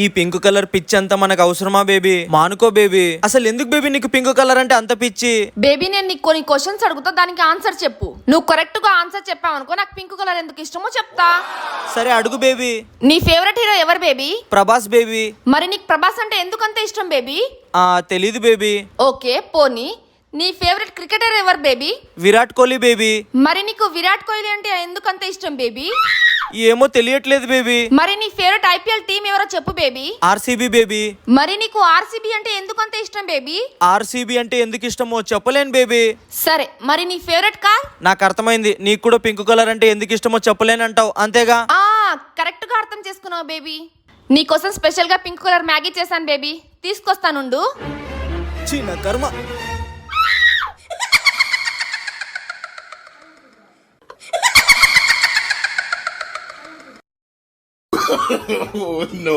ఈ pink colour పిచ్చి అంతా మనకు అవసరమా బేబీ? మానుకో బేబీ. అసలు ఎందుకు బేబీ నీకు పింక్ కలర్ అంటే అంత పిచ్చి? బేబీ నేను నీకు కొన్ని క్వశ్చన్స్ అడుగుతా, దానికి ఆన్సర్ చెప్పు. నువ్వు కరెక్ట్ గా ఆన్సర్ చెప్పావు అనుకో, నాకు పింక్ కలర్ ఎందుకు ఇష్టమో చెప్తా. సరే అడుగు బేబీ. నీ ఫేవరెట్ హీరో ఎవరు బేబీ? ప్రభాస్ బేబీ. మరి నీకు ప్రభాస్ అంటే ఎందుకంత ఇష్టం బేబీ? తెలీదు బేబీ. ఓకే పోనీ. నీ ఫేవరెట్ క్రికెటర్ ఎవరు బేబీ? విరాట్ కోహ్లీ బేబీ. మరి నీకు విరాట్ కోహ్లీ అంటే ఎందుకంత ఇష్టం బేబీ? ఏమో తెలియట్లేదు బేబీ. మరి నీ ఫేవరెట్ ఐపీఎల్ టీం ఎవరో చెప్పు బేబీ. RCB baby. మరి నీకు ఆర్సీబీ అంటే ఎందుకంత ఇష్టం బేబీ? ఆర్సీబీ అంటే ఎందుకు ఇష్టమో చెప్పలేను బేబీ. సరే మరి నీ ఫేవరెట్ కార్? నాకు అర్థమైంది, నీకు కూడా పింక్ కలర్ అంటే ఎందుకు ఇష్టమో చెప్పలేనంటావు అంతేగా? కరెక్ట్ గా అర్థం చేసుకున్నావు బేబీ. నీకోసం స్పెషల్ గా పింక్ కలర్ మ్యాగీ చేశాను బేబీ, తీసుకొస్తానుండు. చిన్న కర్మ. No.